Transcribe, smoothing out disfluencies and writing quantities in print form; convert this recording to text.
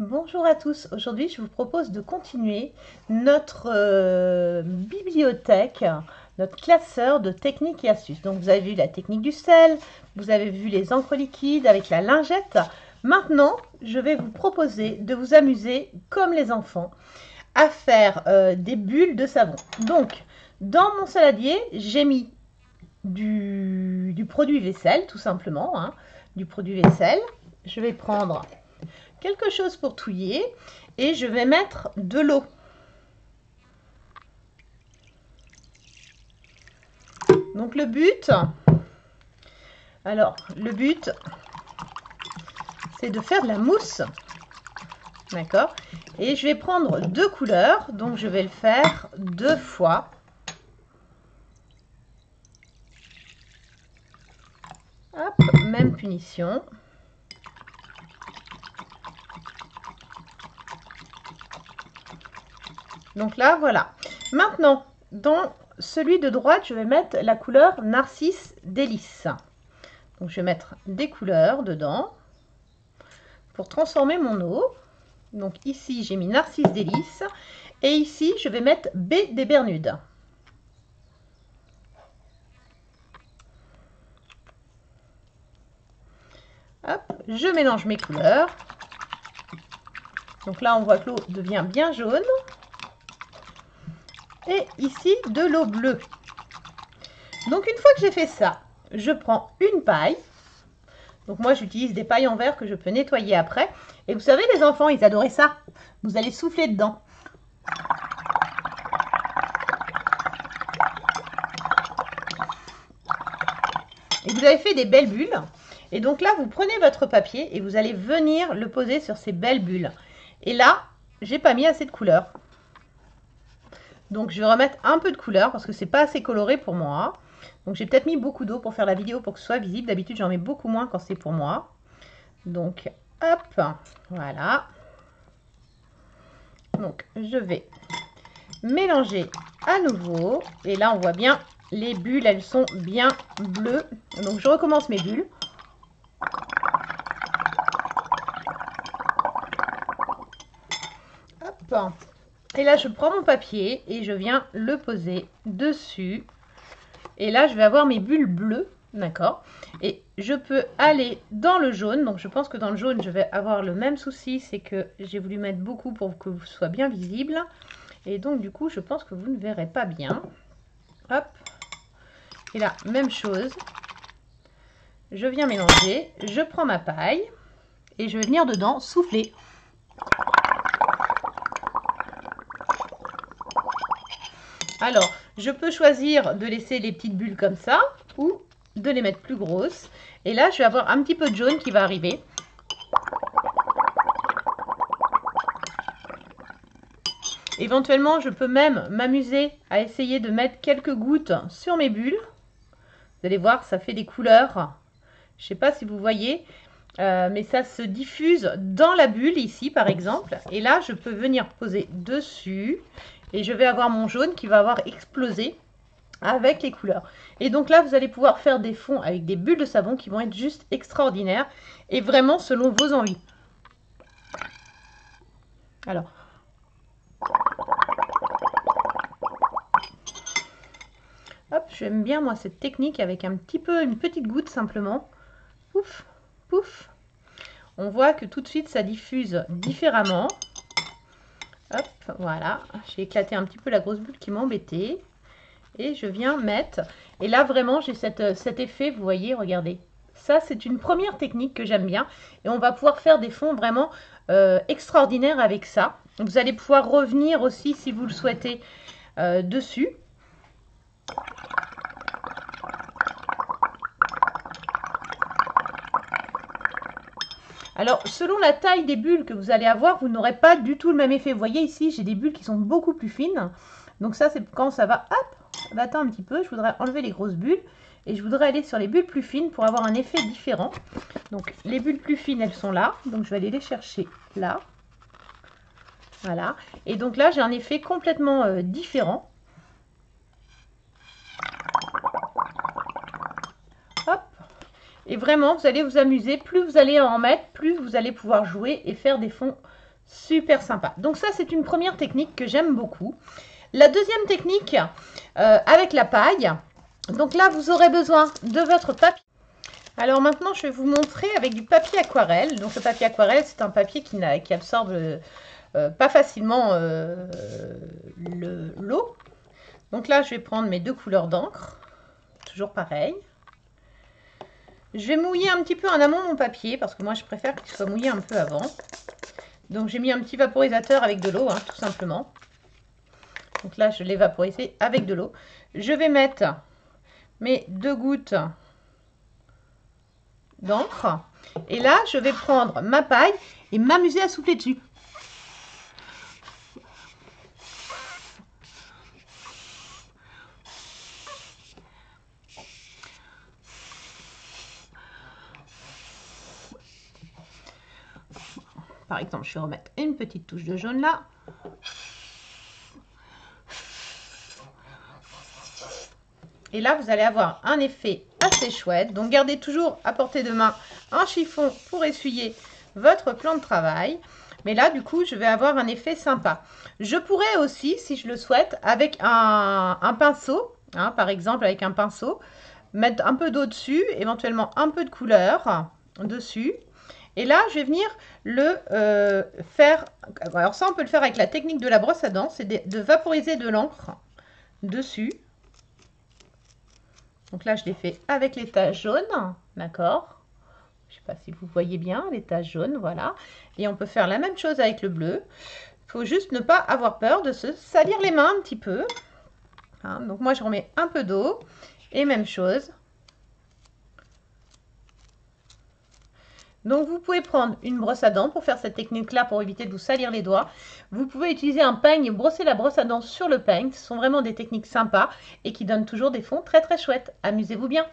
Bonjour à tous, aujourd'hui je vous propose de continuer notre bibliothèque, notre classeur de techniques et astuces. Donc vous avez vu la technique du sel, vous avez vu les encres liquides avec la lingette. Maintenant, je vais vous proposer de vous amuser comme les enfants à faire des bulles de savon. Donc, dans mon saladier, j'ai mis du produit vaisselle, tout simplement, hein, du produit vaisselle. Je vais prendre quelque chose pour touiller et je vais mettre de l'eau. Donc le but, c'est de faire de la mousse, d'accord? Et je vais prendre deux couleurs, donc je vais le faire deux fois. Hop, même punition. Donc là, voilà. Maintenant, dans celui de droite, je vais mettre la couleur Narcisse Délice. Donc je vais mettre des couleurs dedans pour transformer mon eau. Donc ici, j'ai mis Narcisse Délice. Et ici, je vais mettre B des Bermudes. Hop, je mélange mes couleurs. Donc là, on voit que l'eau devient bien jaune. Et ici, de l'eau bleue. Donc une fois que j'ai fait ça, je prends une paille. Donc moi, j'utilise des pailles en verre que je peux nettoyer après. Et vous savez, les enfants, ils adoraient ça. Vous allez souffler dedans. Et vous avez fait des belles bulles. Et donc là, vous prenez votre papier et vous allez venir le poser sur ces belles bulles. Et là, j'ai pas mis assez de couleur. Donc je vais remettre un peu de couleur parce que c'est pas assez coloré pour moi. Donc j'ai peut-être mis beaucoup d'eau pour faire la vidéo pour que ce soit visible. D'habitude, j'en mets beaucoup moins quand c'est pour moi. Donc hop, voilà. Donc je vais mélanger à nouveau. Et là, on voit bien, les bulles, elles sont bien bleues. Donc je recommence mes bulles. Hop. Et là, je prends mon papier et je viens le poser dessus. Et là, je vais avoir mes bulles bleues, d'accord? Et je peux aller dans le jaune. Donc, je pense que dans le jaune, je vais avoir le même souci. C'est que j'ai voulu mettre beaucoup pour que ce soit bien visible. Et donc, du coup, je pense que vous ne verrez pas bien. Hop. Et là, même chose. Je viens mélanger. Je prends ma paille. Et je vais venir dedans souffler. Alors, je peux choisir de laisser les petites bulles comme ça ou de les mettre plus grosses. Et là, je vais avoir un petit peu de jaune qui va arriver. Éventuellement, je peux même m'amuser à essayer de mettre quelques gouttes sur mes bulles. Vous allez voir, ça fait des couleurs. Je ne sais pas si vous voyez, mais ça se diffuse dans la bulle ici, par exemple. Et là, je peux venir poser dessus. Et je vais avoir mon jaune qui va avoir explosé avec les couleurs. Et donc là, vous allez pouvoir faire des fonds avec des bulles de savon qui vont être juste extraordinaires. Et vraiment selon vos envies. Alors. Hop, j'aime bien moi cette technique avec un petit peu, une petite goutte simplement. Pouf, pouf. On voit que tout de suite, ça diffuse différemment. Hop, voilà, j'ai éclaté un petit peu la grosse bulle qui m'embêtait. Et je viens mettre, et là vraiment j'ai cet effet, vous voyez, regardez. Ça c'est une première technique que j'aime bien. Et on va pouvoir faire des fonds vraiment extraordinaires avec ça. Vous allez pouvoir revenir aussi, si vous le souhaitez, dessus. Alors, selon la taille des bulles que vous allez avoir, vous n'aurez pas du tout le même effet. Vous voyez ici, j'ai des bulles qui sont beaucoup plus fines. Donc ça, c'est quand ça va, hop, va-t-en un petit peu. Je voudrais enlever les grosses bulles. Et je voudrais aller sur les bulles plus fines pour avoir un effet différent. Donc, les bulles plus fines, elles sont là. Donc, je vais aller les chercher là. Voilà. Et donc là, j'ai un effet complètement différent. Hop. Et vraiment, vous allez vous amuser. Plus vous allez en mettre, plus vous allez pouvoir jouer et faire des fonds Super sympa. Donc ça, c'est une première technique que j'aime beaucoup. La deuxième technique, avec la paille. Donc là, vous aurez besoin de votre papier. Alors maintenant, je vais vous montrer avec du papier aquarelle. Donc le papier aquarelle, c'est un papier qui absorbe pas facilement l'eau. Donc là, je vais prendre mes 2 couleurs d'encre. Toujours pareil. Je vais mouiller un petit peu en amont mon papier parce que moi, je préfère qu'il soit mouillé un peu avant. Donc j'ai mis un petit vaporisateur avec de l'eau, hein, tout simplement. Donc là, je l'ai vaporisé avec de l'eau. Je vais mettre mes 2 gouttes d'encre. Et là, je vais prendre ma paille et m'amuser à souffler dessus. Par exemple, je vais remettre une petite touche de jaune là. Et là, vous allez avoir un effet assez chouette. Donc, gardez toujours à portée de main un chiffon pour essuyer votre plan de travail. Mais là, du coup, je vais avoir un effet sympa. Je pourrais aussi, si je le souhaite, avec un pinceau, hein, par exemple avec un pinceau, mettre un peu d'eau dessus, éventuellement un peu de couleur dessus. Et là, je vais venir le faire. Alors ça, on peut le faire avec la technique de la brosse à dents, c'est de vaporiser de l'encre dessus. Donc là, je l'ai fait avec les taches jaunes, d'accord? Je ne sais pas si vous voyez bien les taches jaunes, voilà. Et on peut faire la même chose avec le bleu. Il faut juste ne pas avoir peur de se salir les mains un petit peu. Hein, donc moi, je remets un peu d'eau et même chose. Donc vous pouvez prendre une brosse à dents pour faire cette technique-là pour éviter de vous salir les doigts. Vous pouvez utiliser un peigne et brosser la brosse à dents sur le peigne. Ce sont vraiment des techniques sympas et qui donnent toujours des fonds très très chouettes. Amusez-vous bien!